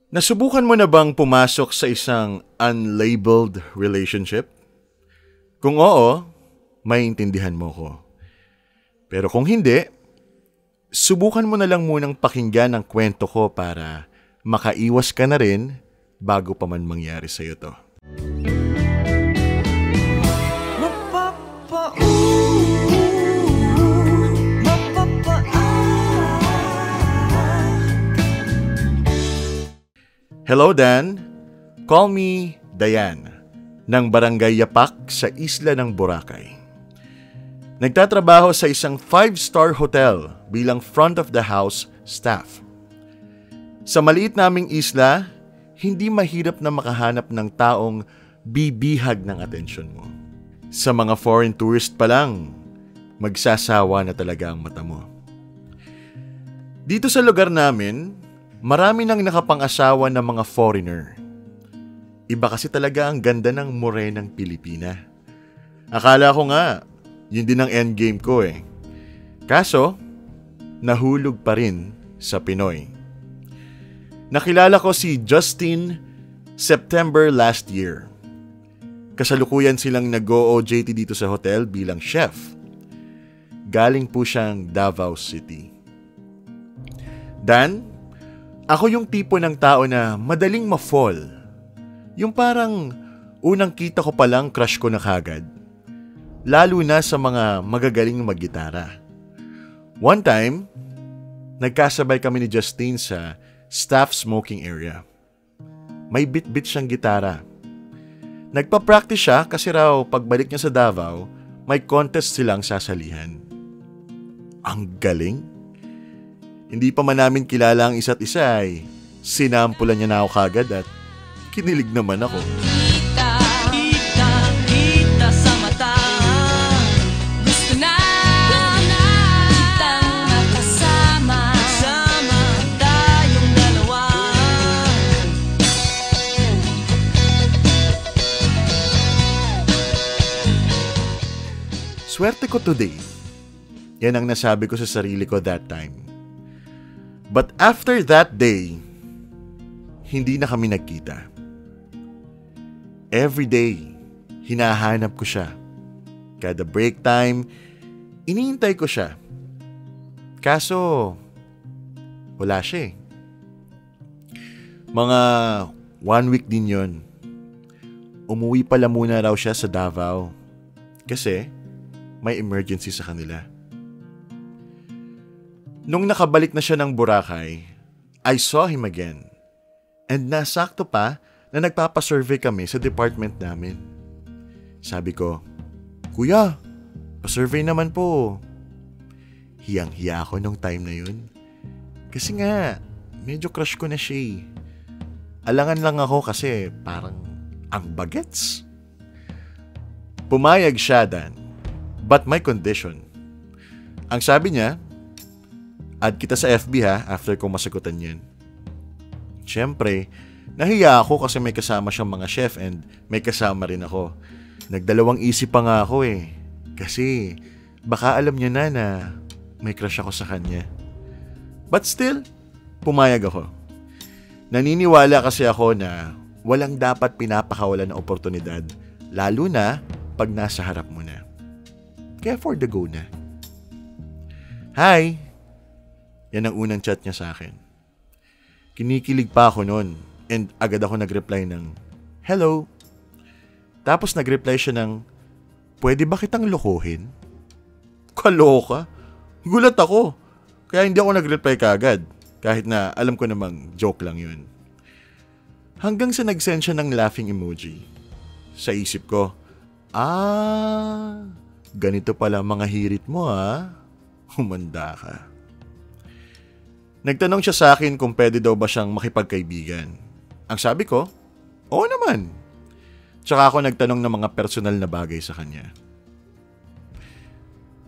Nasubukan mo na bang pumasok sa isang unlabeled relationship? Kung oo, maiintindihan mo ko. Pero kung hindi, subukan mo na lang munang pakinggan ang kwento ko para makaiwas ka na rin bago pa man mangyari sa'yo to. Hello Dan, call me Dayan, ng Barangay Yapak sa isla ng Boracay. Nagtatrabaho sa isang 5-star hotel bilang front of the house staff. Sa maliit naming isla, hindi mahirap na makahanap ng taong bibihag ng atensyon mo. Sa mga foreign tourist pa lang, magsasawa na talaga ang mata mo. Dito sa lugar namin, marami nang nakapang-asawa ng mga foreigner. Iba kasi talaga ang ganda ng morenang Pilipina. Akala ko nga, yun din ang endgame ko eh. Kaso, nahulog pa rin sa Pinoy. Nakilala ko si Justin September last year. Kasalukuyan silang nag-OJT dito sa hotel bilang chef. Galing po siyang Davao City. Dan, ako yung tipo ng tao na madaling ma-fall. Yung parang unang kita ko palang crush ko na kagad. Lalo na sa mga magagaling mag-gitara. One time, nagkasabay kami ni Justine sa staff smoking area. May bit-bit siyang gitara. Nagpa-practice siya kasi raw pagbalik niya sa Davao, may contest silang sasalihan. Ang galing! Hindi pa man namin kilala ang isa't isa ay sinampulan niya na ako kagad at kinilig naman ako. Kita sa mata. Gusto na kitang makasama. Sama tayong dalawa. Swerte ko today. Yan ang nasabi ko sa sarili ko that time. But after that day, hindi na kami nagkita. Every day, hinahanap ko siya. Kada break time, iniintay ko siya. Kaso, wala siya eh. Mga 1 week din yon. Umuwi pala muna raw siya sa Davao. Kasi, may emergency sa kanila. Nung nakabalik na siya ng Boracay, I saw him again. And nasakto pa na nagpapasurvey kami sa department namin. Sabi ko, Kuya, pasurvey naman po. Hiyang-hiya ako nung time na yun. Kasi nga, medyo crush ko na siya eh. Alangan lang ako kasi parang ang bagets. Pumayag siya Dan, but my condition. Ang sabi niya, add kita sa FB ha, after kong masagutan yan. Siyempre, nahiya ako kasi may kasama siyang mga chef and may kasama rin ako. Nagdalawang isip pa nga ako eh. Kasi, baka alam niya na may crush ako sa kanya. But still, pumayag ako. Naniniwala kasi ako na walang dapat pinapakawalan ng oportunidad, lalo na pag nasa harap mo na. Kaya for the go na. Hi! Yan ang unang chat niya sa akin. Kinikilig pa ako noon and agad ako nag-reply ng hello. Tapos nag-reply siya ng pwede ba kitang lokohin? Kaloka? Gulat ako. Kaya hindi ako nag-reply kaagad kahit na alam ko namang joke lang yun. Hanggang sa nag-send siya ng laughing emoji. Sa isip ko, ganito pala mga hirit mo ha. Humanda ka. Nagtanong siya sa akin kung pwede daw ba siyang makipagkaibigan. Ang sabi ko, oo naman. Tsaka ako nagtanong ng mga personal na bagay sa kanya.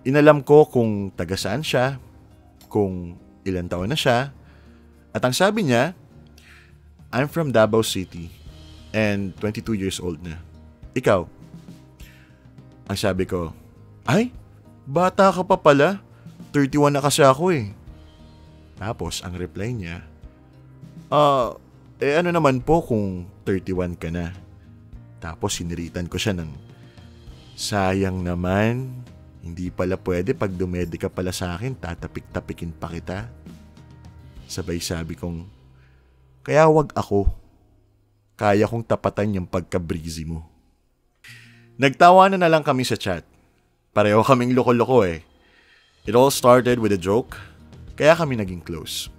Inalam ko kung taga saan siya, kung ilang taon na siya, at ang sabi niya, I'm from Davao City and 22 years old na. Ikaw? Ang sabi ko, ay, bata ka pa pala. 31 na kasi ako eh. Tapos, ang reply niya, Ano naman po kung 31 ka na? Tapos siniritan ko siya ng, sayang naman, hindi pala pwede pag dumede ka pala sa akin, tatapik-tapikin pa kita. Sabay sabi kong, kaya wag ako. Kaya kong tapatan yung pagka-breezy mo. Nagtawanan na lang kami sa chat. Pareho kaming loko-loko eh. It all started with a joke, kaya kami naging close.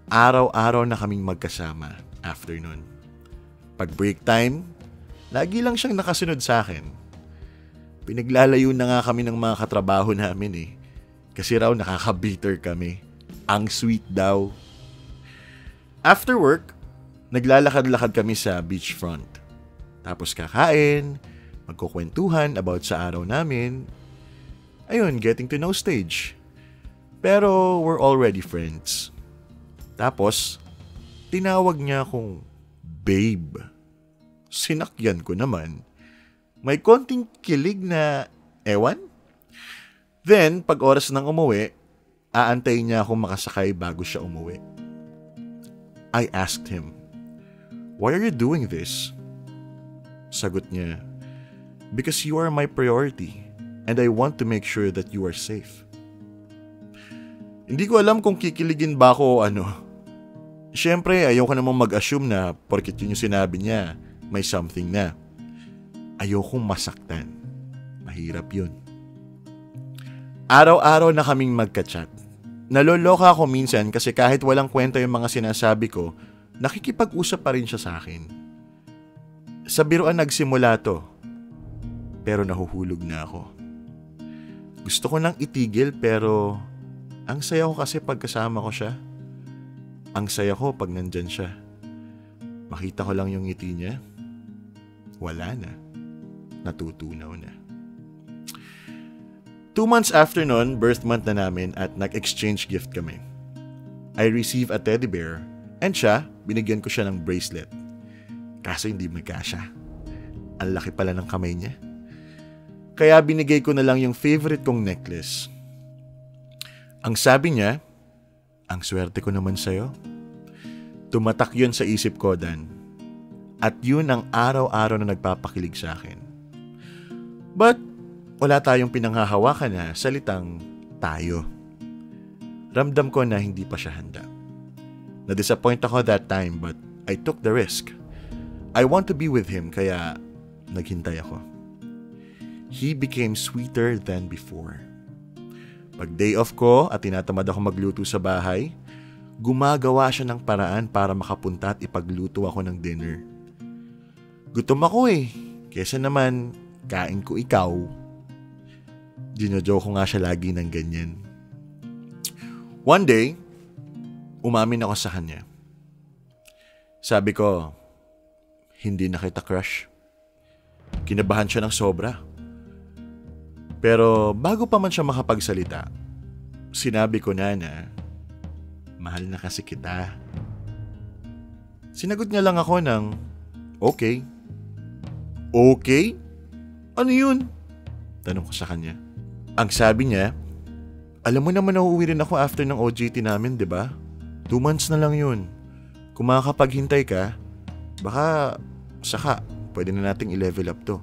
Araw-araw na kaming magkasama after nun. Pag break time, lagi lang siyang nakasunod sa akin. Pinaglalayo na nga kami ng mga katrabaho namin eh. Kasi raw nakaka-bitter kami. Ang sweet daw. After work, naglalakad-lakad kami sa beachfront. Tapos kakain, magkukwentuhan about sa araw namin. Ayun, getting to know stage. Pero we're already friends. Tapos, tinawag niya akong babe. Sinakyan ko naman. May konting kilig na ewan. Then, pag oras ng umuwi, aantayin niya akong makasakay bago siya umuwi. I asked him, "Why are you doing this?" Sagot niya, "Because you are my priority and I want to make sure that you are safe." Hindi ko alam kung kikiligin ba ako o ano. Siyempre, ayoko namang mag-assume na porket yun yung sinabi niya, may something na. Ayokong masaktan. Mahirap yun. Araw-araw na kaming magka-chat. Naloloka ako minsan kasi kahit walang kwenta yung mga sinasabi ko, nakikipag-usap pa rin siya sa akin. Sa biruan nagsimula to, pero nahuhulog na ako. Gusto ko nang itigil pero ang saya ko kasi pagkasama ko siya. Ang saya ko pag nandyan siya. Makita ko lang yung ngiti niya. Wala na. Natutunaw na. 2 months after nun, birth month na namin at nag-exchange gift kami. I received a teddy bear and siya, binigyan ko siya ng bracelet. Kaso hindi magkasya. Ang laki pala ng kamay niya. Kaya binigay ko na lang yung favorite kong necklace. Ang sabi niya, ang swerte ko naman sa'yo. Tumatak yun sa isip ko, Dan. At yun ang araw-araw na nagpapakilig sa akin. But, wala tayong pinanghahawakan na salitang tayo. Ramdam ko na hindi pa siya handa. Na-disappoint ako that time but I took the risk. I want to be with him kaya naghintay ako. He became sweeter than before. Pag day off ko at tinatamad ako magluto sa bahay, gumagawa siya ng paraan para makapunta at ipagluto ako ng dinner. Gutom ako eh, kesa naman kain ko ikaw. Ginojoke ko nga siya lagi ng ganyan. One day, umamin ako sa kanya. Sabi ko, hindi na kita crush. Kinabahan siya ng sobra. Pero bago pa man siya makapagsalita, sinabi ko na mahal na kasi kita. Sinagot niya lang ako ng, okay. Okay? Ano yun? Tanong ko sa kanya. Ang sabi niya, alam mo naman na uuwi rin ako after ng OJT namin, di ba? 2 months na lang yun. Kung makakapaghintay ka, baka saka pwede na nating i-level up to.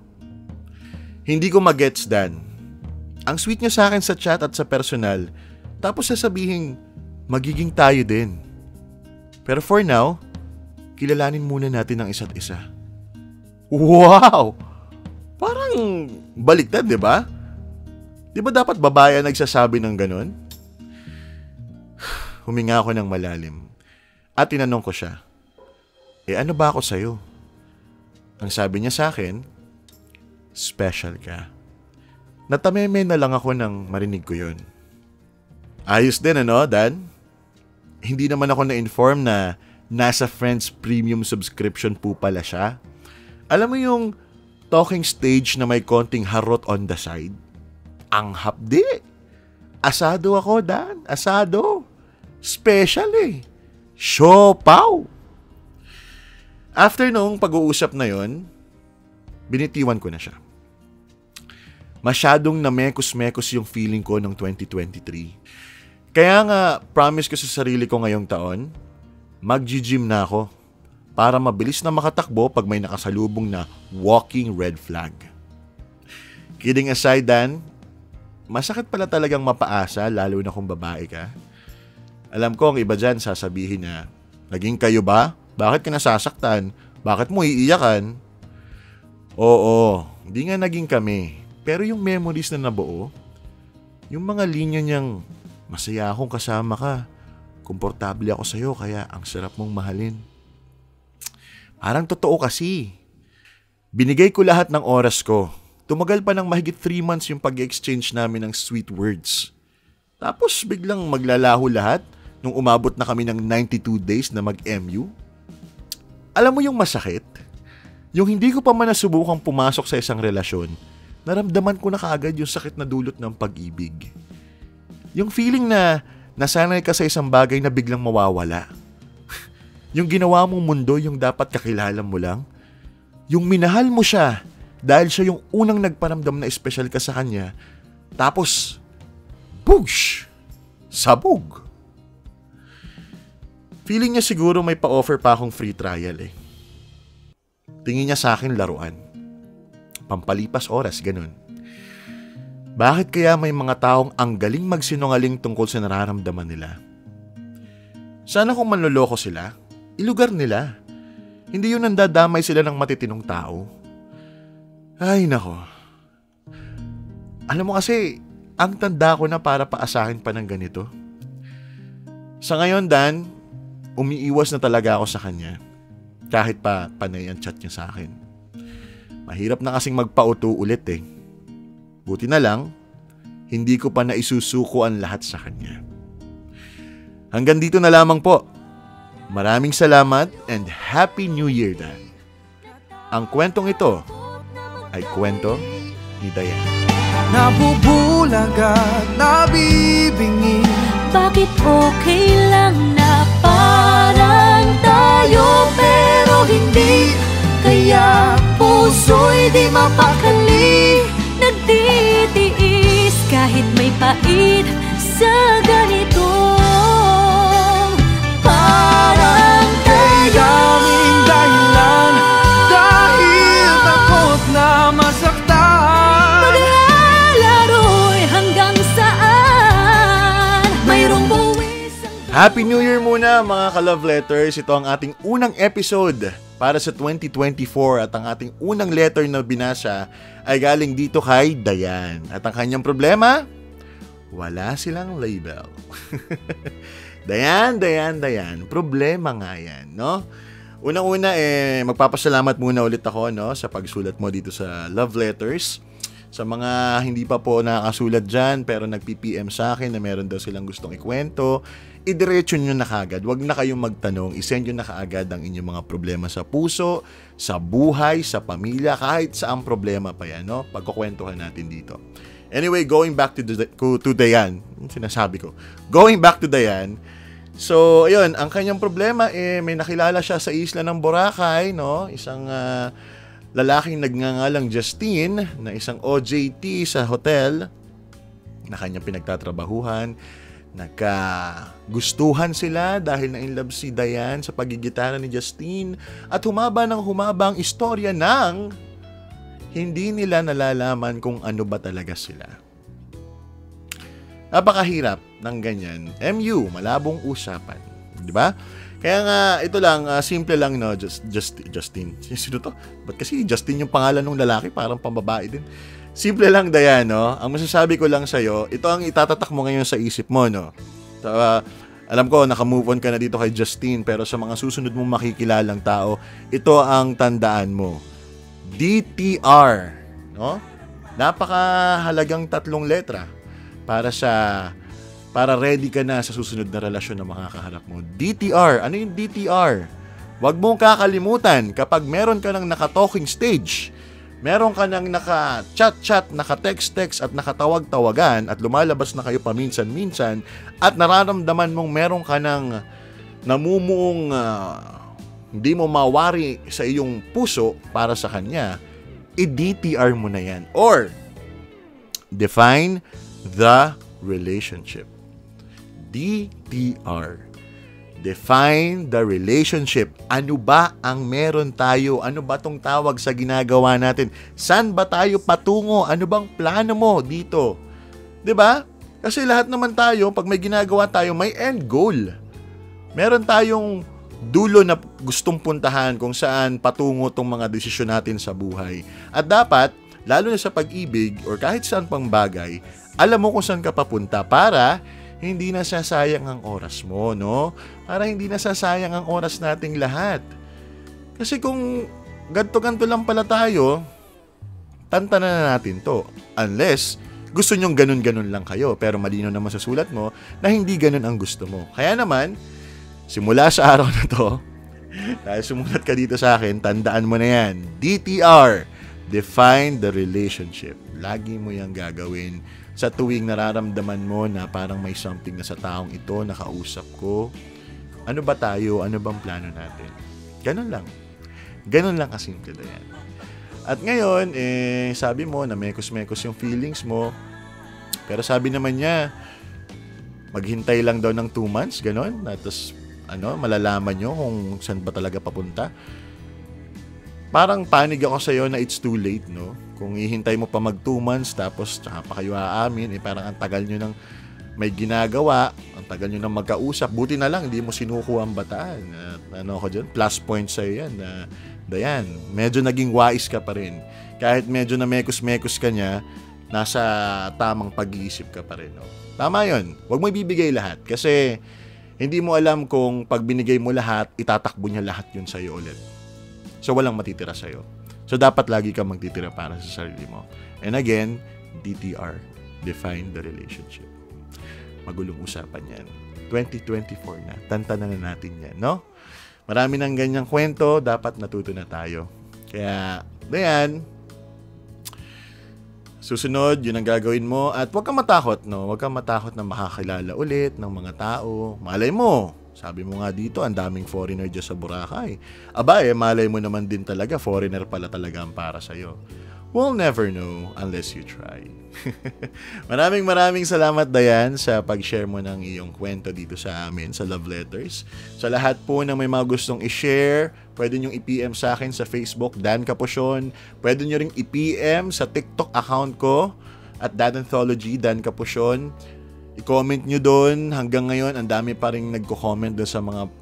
Hindi ko magets, Dan. Ang sweet niya sa akin sa chat at sa personal, tapos sasabihin, magiging tayo din. Pero for now, kilalanin muna natin ang isa't isa. Wow! Parang baliktad, di ba? Di ba dapat babae nagsasabi ng ganon? Huminga ako ng malalim at tinanong ko siya, ano ba ako sa'yo? Ang sabi niya sa akin, special ka. Natameme na lang ako nang marinig ko yun. Ayos din Dan? Hindi naman ako na-inform na nasa Friends Premium subscription po pala siya. Alam mo yung talking stage na may konting harot on the side? Ang hapdi. Asado ako, Dan. Asado. Special eh. Siopaw. After nung pag-uusap na yon, binitiwan ko na siya. Masyadong namekos-mekos yung feeling ko noong 2023. Kaya nga, promise ko sa sarili ko ngayong taon, Mag-gym na ako para mabilis na makatakbo pag may nakasalubong na walking red flag. Kidding aside, Dan, masakit pala talagang mapaasa lalo na kung babae ka. Alam ko ang iba dyan sasabihin na, naging kayo ba? Bakit ka nasasaktan? Bakit mo iiyakan? Oo, hindi nga naging kami. Pero yung memories na nabuo, yung mga linya niyang masaya akong kasama ka, komportable ako sa'yo kaya ang sarap mong mahalin. Parang totoo kasi. Binigay ko lahat ng oras ko. Tumagal pa ng mahigit 3 months yung pag-exchange namin ng sweet words. Tapos biglang maglalaho lahat nung umabot na kami ng 92 days na mag-MU. Alam mo yung masakit? Yung hindi ko pa man nasubukang pumasok sa isang relasyon, naramdaman ko na kaagad yung sakit na dulot ng pag-ibig. Yung feeling na nasanay ka sa isang bagay na biglang mawawala. Yung ginawa mong mundo yung dapat kakilala mo lang. Yung minahal mo siya dahil siya yung unang nagparamdam na espesyal ka sa kanya. Tapos, boosh! Sabog! Feeling niya siguro may pa-offer pa akong free trial eh. Tingin niya sa akin laruan. Pampalipas oras, ganun. Bakit kaya may mga taong ang galing magsinungaling tungkol sa nararamdaman nila? Sana kung manloloko sila, ilugar nila. Hindi yun nandadamay sila ng matitinong tao. Ay nako. Alam mo kasi, ang tanda ko na para paasahin pa ng ganito. Sa ngayon, Dan, umiiwas na talaga ako sa kanya. Kahit pa panay ang chat niya sa akin. Mahirap na kasing magpauto ulit eh. Buti na lang, hindi ko pa naisusuko ang lahat sa kanya. Hanggang dito na lamang po. Maraming salamat and Happy New Year, Dan. Ang kwentong ito ay kwento ni Dayan. Nabubulag at nabibingin. Bakit okay lang na parang tayo pero hindi? Kaya puso'y di mapakali. Nagtitiis kahit may pait sa ganito. Parang Daming dahilan dahil takot na masaktan. maglalaro'y hanggang saan mayroong buwis ang... Happy New Year muna mga ka-love letters. Ito ang ating unang episode para sa 2024 at ang ating unang letter na binasa ay galing dito kay Dayan. At ang kanyang problema, wala silang label. Dayan. Problema nga yan, no? Unang-una, magpapasalamat muna ulit ako, no, sa pagsulat mo dito sa love letters. Sa mga hindi pa po nakakasulat dyan, pero nag-PPM sa akin na meron daw silang gustong ikwento, idiretso nyo na kaagad. Huwag na kayong magtanong, isend nyo na kaagad ang inyong mga problema sa puso, sa buhay, sa pamilya, kahit saang problema pa yan, no? Pagkukwentuhan natin dito. Anyway, going back to Dayan, sinasabi ko, going back to Dayan, so, ayun, ang kanyang problema, may nakilala siya sa isla ng Boracay, no? Isang lalaking nagngangalang Justine, na isang OJT sa hotel, na kanyang pinagtatrabahuhan. Nagkagustuhan sila dahil na-inlove si Dayan sa pagigitara ni Justine, at humaba ang istorya ng hindi nila nalalaman kung ano ba talaga sila. Napakahirap ng ganyan. MU, malabong usapan. Diba? Kaya nga, ito lang, simple lang, no? Justine. Sino to? Ba't kasi Justine yung pangalan ng lalaki? Parang pambabae din. Simple lang, Dayan, no? Ang masasabi ko lang sa'yo, ito ang itatatak mo ngayon sa isip mo, no? So, alam ko, naka-move on ka na dito kay Justine, pero sa mga susunod mong makikilalang tao, ito ang tandaan mo. DTR, no? Napakahalagang 3 letra para ready ka na sa susunod na relasyon na makakaharap mo. DTR, ano yung DTR? Huwag mong kakalimutan kapag meron ka ng naka-talking stage, meron ka ng naka-chat-chat, naka-text-text at nakatawag-tawagan at lumalabas na kayo paminsan-minsan at nararamdaman mong meron ka ng namumuong hindi mo mawari sa iyong puso para sa kanya, i-DTR mo na yan. Or, define the relationship. DTR. Define the relationship. Ano ba ang meron tayo? Ano ba tong tawag sa ginagawa natin? Saan ba tayo patungo? Ano bang plano mo dito? 'Di ba? Kasi lahat naman tayo, pag may ginagawa tayo, may end goal. Meron tayong dulo na gustong puntahan kung saan patungo tong mga desisyon natin sa buhay. At dapat, lalo na sa pag-ibig or kahit saan pang bagay, alam mo kung saan ka papunta para hindi nasasayang ang oras mo, no? Para hindi nasasayang ang oras nating lahat. Kasi kung ganto-ganto lang pala tayo, tantanan na natin to. Unless, gusto nyong ganun-ganun lang kayo, pero malino naman sa sulat mo na hindi ganun ang gusto mo. Kaya naman, simula sa araw na to, dahil sumulat ka dito sa akin, tandaan mo na yan. DTR, define the relationship. Lagi mo yung gagawin sa tuwing nararamdaman mo na parang may something na sa taong ito, nakausap ko. Ano ba tayo? Ano bang plano natin? Ganun lang. Ganun lang kasimple na yan. At ngayon, sabi mo na mekos-mekos yung feelings mo. Pero sabi naman niya, maghintay lang daw ng 2 months, ganun. Tapos, malalaman nyo kung saan ba talaga papunta. Parang panig ako sa'yo na it's too late, no? Kung ihintay mo pa mag 2 months, tapos tsaka pa kayo aamin, parang ang tagal nyo nang may ginagawa, ang tagal nyo nang magkausap. Buti na lang, hindi mo sinuko ang bataan. Ako dyan? Plus points sa'yo yan. Dayan, medyo naging wise ka pa rin. Kahit medyo na mekos-mekos ka niya, nasa tamang pag-iisip ka pa rin, no? Tama yun. Huwag mo ibibigay lahat. Kasi hindi mo alam kung pag binigay mo lahat, itatakbo niya lahat yun sa'yo ulit. So, walang matitira sa'yo. So, dapat lagi kang magtitira para sa sarili mo. And again, DTR, define the relationship. Magulong usapan yan. 2024 na. Tantanan na natin yan, no? Marami ng ganyang kwento, dapat natuto na tayo. Kaya, dayan, susunod, yun ang gagawin mo. At huwag kang matakot, no? Huwag kang matakot na makakilala ulit ng mga tao. Malay mo, sabi mo nga dito, ang daming foreigner dyan sa Boracay. Aba, malay mo naman din talaga, foreigner pala talaga ang para sa'yo. We'll never know unless you try. Maraming salamat, Dayan, sa pag-share mo ng iyong kwento dito sa amin, sa Love Letters. Sa lahat po na may mga gustong i-share, pwede nyo i-PM sa akin sa Facebook, Dan Capucion. Pwede nyo ring i-PM sa TikTok account ko, at Dan Anthology, Dan Capucion. I-comment nyo doon. Hanggang ngayon, ang dami pa rin nagko-comment doon sa mga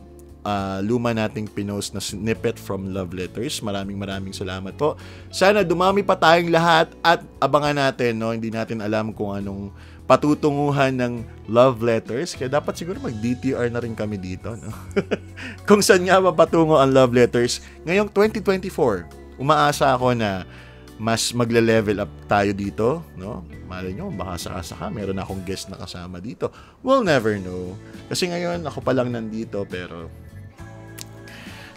luma nating pinost na snippet from Love Letters. Maraming salamat po. Sana dumami pa tayong lahat at abangan natin, no? Hindi natin alam kung anong patutunguhan ng Love Letters. Kaya dapat siguro mag-DTR na rin kami dito, no? Kung saan nga mapatungo ang Love Letters. Ngayong 2024, umaasa ako na mas magle-level up tayo dito, no? Malay nyo, baka saka meron akong guest na kasama dito. We'll never know. Kasi ngayon, ako pa lang nandito, pero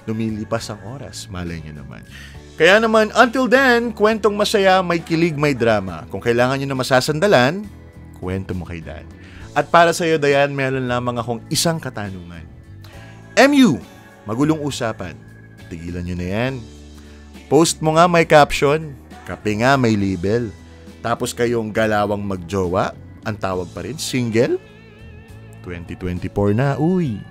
lumilipas ang oras. Malay nyo naman. Kaya naman, until then, kwentong masaya, may kilig, may drama. Kung kailangan nyo na masasandalan, kwento mo kay Dan. At para sa'yo, Dayan, meron lamang akong isang katanungan. MU, magulong usapan. Tigilan nyo na yan. Post mo nga may caption, kape nga may label. Tapos kayong galawang magjowa, ang tawag pa rin, single? 2024 na, uy.